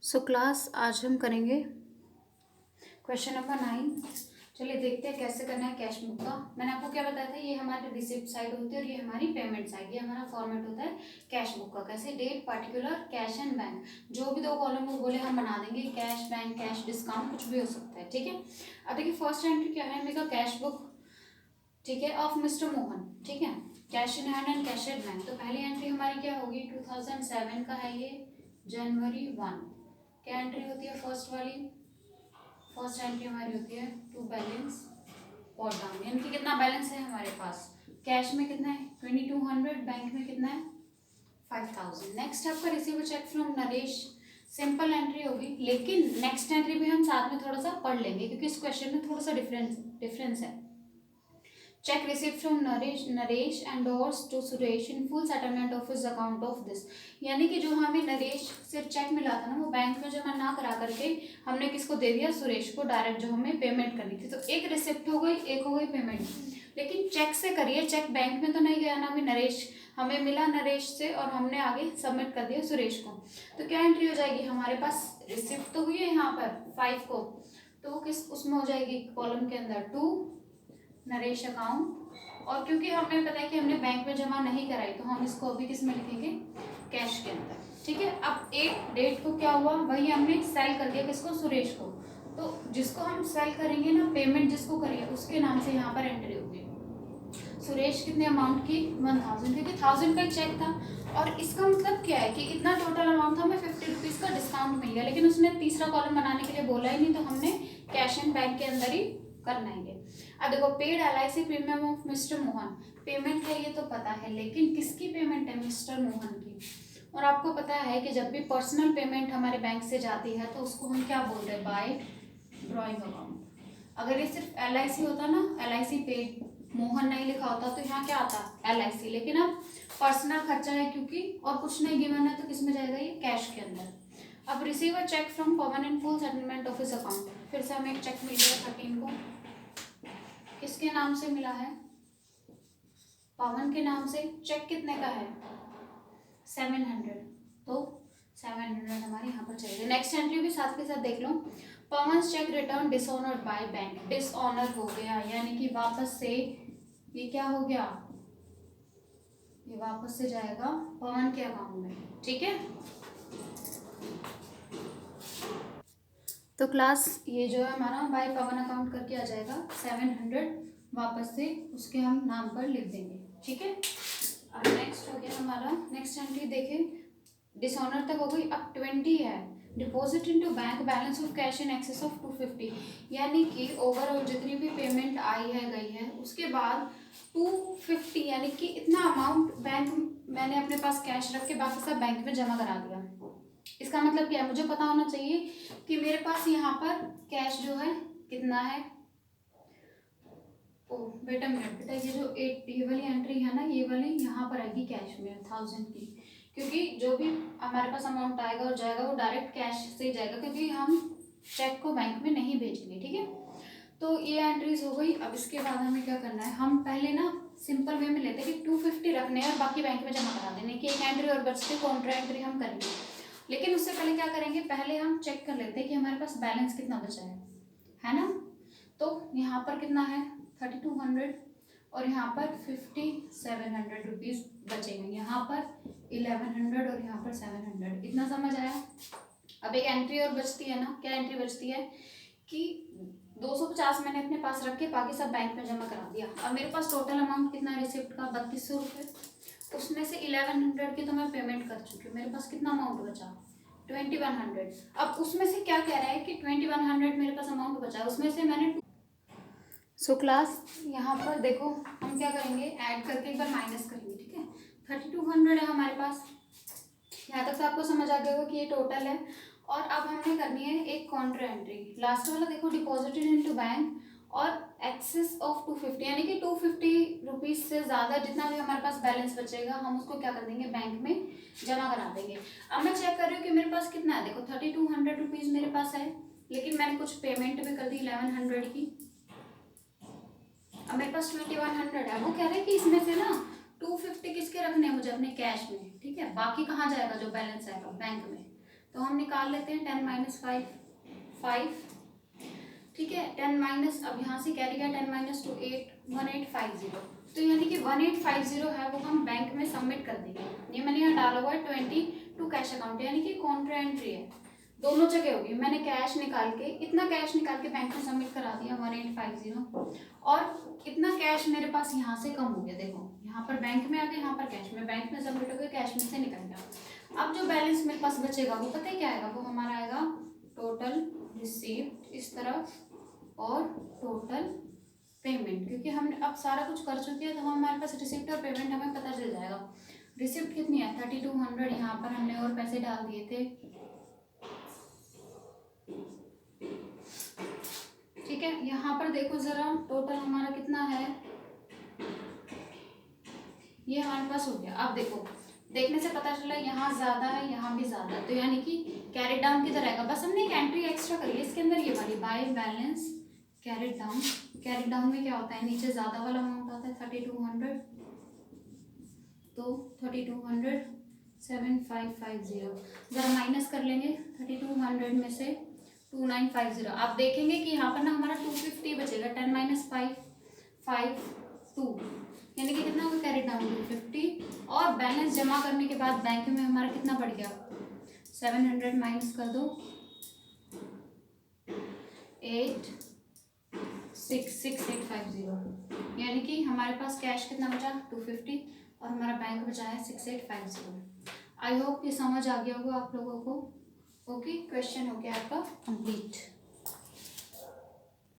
So class आज हम करेंगे क्वेश्चन नंबर 9। चलिए देखते हैं कैसे करना है कैश बुक का। मैंने आपको क्या बताया था, ये हमारी रिसिप्ट साइड होती है और ये हमारी पेमेंट साइड। ये हमारा फॉर्मेट होता है कैश बुक का। कैसे? Date, particular, cash and bank. जो भी दो कॉलम वो बोले हम बना देंगे। कैश, बैंक, कैश, डिस्काउंट, कुछ भी हो सकता है। ठीक है। अब देखिए फर्स्ट एंट्री क्या है मेरा, कैश बुक। ठीक है, ऑफ मिस्टर मोहन। ठीक है, cash in hand and cash at bank. तो पहली एंट्री हमारी क्या होगी, 2007 का है ये, जनवरी 1। क्या एंट्री होती है फर्स्ट वाली? फर्स्ट एंट्री हमारी होती है टू बैलेंस और डाउन, यानी कि कितना बैलेंस है हमारे पास। कैश में कितना है 2200, बैंक में कितना है 5000। नेक्स्ट आपका receive cheque from Naresh. Simple entry होगी, लेकिन नेक्स्ट एंट्री भी हम साथ में थोड़ा सा पढ़ लेंगे क्योंकि इस क्वेश्चन में थोड़ा सा डिफरेंस है। Cheque received from Naresh endorse to Suresh in full settlement of his account of this. यानी कि जो हमें नरेश से चेक मिला था ना, वो बैंक में जमा ना करा करके हमने किसको दे दिया, सुरेश को डायरेक्ट, जो हमें पेमेंट करनी थी। तो एक रिसिप्ट हो गई, एक हो गई पेमेंट। लेकिन चेक से करिए, चेक बैंक में तो नहीं गया ना अभी नरेश, हमें मिला नरेश से और हमने आगे सबमिट कर दिया सुरेश को। तो क्या एंट्री हो जाएगी हमारे पास, रिसिप्ट तो हुई है यहाँ पर 5 को, तो किस उसमें हो जाएगी कॉलम के अंदर 2 नरेश अकाउंट। और क्योंकि हमें पता है कि हमने बैंक में जमा नहीं कराई, तो हम इसको अभी किस में लिखेंगे, कैश के अंदर। ठीक है। अब एक डेट को क्या हुआ, वही हमने सेल कर दिया किसको, सुरेश को। तो जिसको हम सेल करेंगे ना, पेमेंट जिसको करेंगे उसके नाम से यहाँ पर एंट्री होगी। सुरेश कितने अमाउंट की, 1000, क्योंकि 1000 का चेक था। और इसका मतलब क्या है कि इतना टोटल अमाउंट था, हमें 50 रुपीज़ का डिस्काउंट मिल गया, लेकिन उसने तीसरा कॉलम बनाने के लिए बोला ही नहीं, तो हमने कैश एंड बैंक के अंदर ही करना है। अब देखो, paid LIC premium of mister Mohan. Payment है ये तो पता है, लेकिन किसकी पेमेंट है, मिस्टर मोहन की। और आपको पता है कि जब भी पर्सनल पेमेंट हमारे बैंक से जाती है तो उसको हम क्या बोल रहे हैं, बाय ड्रॉइंग अकाउंट। अगर ये सिर्फ LIC होता ना, LIC पेड, मोहन नहीं लिखा होता, तो यहाँ क्या आता LIC। लेकिन अब पर्सनल खर्चा है क्योंकि और कुछ नहीं गिवन है, तो किस में जाएगा, ये कैश के अंदर। अब receive a cheque from Pawan in full settlement of his account. फिर से हमें एक चेक मिल गया 13 को, किसके नाम से मिला है, पवन के नाम से। चेक कितने का है 700, तो 700 हमारे यहाँ पर चाहिए। नेक्स्ट एंट्री भी साथ के साथ देख लो। Pawan cheque return dishonoured by bank. Dishonour हो गया, यानी कि वापस से ये क्या हो गया, ये वापस से जाएगा पवन के अकाउंट में। ठीक है। तो क्लास ये जो है हमारा बाय पवन अकाउंट करके आ जाएगा 700, वापस से उसके हम नाम पर लिख देंगे। ठीक है। अब नेक्स्ट हो गया हमारा, नेक्स्ट एंट्री देखें, डिसऑनर तक हो गई। अब 20 है, deposit into bank balance of cash in excess of 250। यानी कि ओवरऑल जितनी भी पेमेंट आई है गई है, उसके बाद 250 यानी कि इतना अमाउंट बैंक मैंने अपने पास कैश रख के बाकी सब बैंक में जमा करा दिया। इसका मतलब क्या है, मुझे पता होना चाहिए कि मेरे पास यहाँ पर कैश जो है कितना है। ओ बेटा मिनट, बेटा ये जो ये वाली एंट्री है ना, ये वाली यहाँ पर आएगी कैश में 1000 की, क्योंकि जो भी हमारे पास अमाउंट आएगा और जाएगा वो डायरेक्ट कैश से ही जाएगा, क्योंकि हम चेक को बैंक में नहीं भेजेंगे। ठीक है। तो ये एंट्रीज हो गई। अब इसके बाद हमें क्या करना है, हम पहले ना सिंपल वे में लेते हैं कि 250 रखने हैं और बाकी बैंक में जमा करा देने की। एक एंट्री और बचती है, कॉन्ट्रा एंट्री हम करेंगे। लेकिन उससे पहले क्या करेंगे, पहले हम चेक कर लेते हैं कि हमारे पास बैलेंस कितना बचा है ना। तो यहाँ पर कितना है 3200 और यहाँ पर 5700 रुपीज़ बचेंगे। यहाँ पर 1100 और यहाँ पर 700। इतना समझ आया। अब एक एंट्री और बचती है ना, क्या एंट्री बचती है कि 250 मैंने अपने पास रख के बाकी सब बैंक में जमा करा दिया। अब मेरे पास टोटल अमाउंट कितना है रिसिप्ट का, 3200 रुपये। उसमें से 1100 की तो मैं पेमेंट कर चुकी हूँ। मेरे पास कितना अमाउंट बचा 2100। अब उसमें से क्या कह रहा है कि 2100 मेरे पास अमाउंट बचा, उसमें से मैंने सो क्लास यहाँ पर देखो, हम क्या करेंगे, ऐड करके एक बार माइनस करेंगे। ठीक है। 3200 है हमारे पास। यहाँ तक तो आपको समझ आ गया होगा कि ये टोटल है। और अब हमने करनी है एक कॉन्ट्रा एंट्री। लास्ट वाला देखो, डिपॉजिटेड इनटू बैंक और एक्सेस ऑफ 250, यानी कि 250 रुपीज़ से ज़्यादा जितना भी हमारे पास बैलेंस बचेगा हम उसको क्या कर देंगे, बैंक में जमा करा देंगे। अब मैं चेक कर रही हूँ कि मेरे पास कितना है। देखो 3200 रुपीज़ मेरे पास है, लेकिन मैंने कुछ पेमेंट भी कर दी 1100 की। अब मेरे पास 2100 है। वो कह रहे हैं कि इसमें से ना 250 किसके रखने हैं मुझे, अपने कैश में। ठीक है। बाकी कहाँ जाएगा जो बैलेंस आएगा, बैंक में। तो हम निकाल लेते हैं 10 माइनस 5 5, ठीक है। 10 माइनस, अब यहाँ से कैरी गया 10 माइनस 2 8 1850, तो यानी कि 1850 है वो हम बैंक में सबमिट कर देंगे। ये मैंने यहाँ डाला हुआ है 22 कैश अकाउंट, यानी कि कॉन्ट्रा एंट्री है, दोनों जगह होगी। मैंने कैश निकाल के, इतना कैश निकाल के बैंक में सबमिट करा दिया 1850, और इतना कैश मेरे पास यहाँ से कम हो गया। देखो यहाँ पर बैंक में आ गया, यहाँ पर कैश में, बैंक में सबमिट हो गया, कैश में से निकल गया। अब जो बैलेंस मेरे पास बचेगा वो पता है क्या आएगा, वो हमारा आएगा टोटल रिसीव्ड इस तरफ और टोटल पेमेंट, क्योंकि हमने अब सारा कुछ कर चुके हैं तो हमारे पास रिसिप्ट और पेमेंट हमें पता चल जाएगा। रिसिप्ट कितनी है 3200, यहाँ पर हमने और पैसे डाल दिए थे, ठीक है। यहाँ पर देखो जरा टोटल हमारा कितना है, ये हमारे पास हो गया। अब देखो देखने से पता चला यहाँ ज्यादा है, यहाँ भी ज्यादा है, तो यानी कि कैरेट डाउन किधर आएगा, बस हमने एक एंट्री एक्स्ट्रा करी है इसके अंदर, ये वाली by balance carried down. Carried down में क्या होता है, नीचे ज्यादा वाला अमाउंट आता है 3200, तो 3200 7550, जरा माइनस कर लेंगे 3200 में से 2950। आप देखेंगे कि यहाँ पर ना हमारा 250 बचेगा, 10 माइनस 5 5 2, यानी कि कितना होगा कैरेट डाउन 250, और बैलेंस जमा करने के बाद बैंक में हमारा कितना बढ़ गया 700 माइनस कर दो 6850, यानी कि हमारे पास कैश कितना बचा 250 और हमारा बैंक बचा है 6850। आई होप ये समझ आ गया होगा आप लोगों को। ओके, क्वेश्चन हो गया आपका कंप्लीट।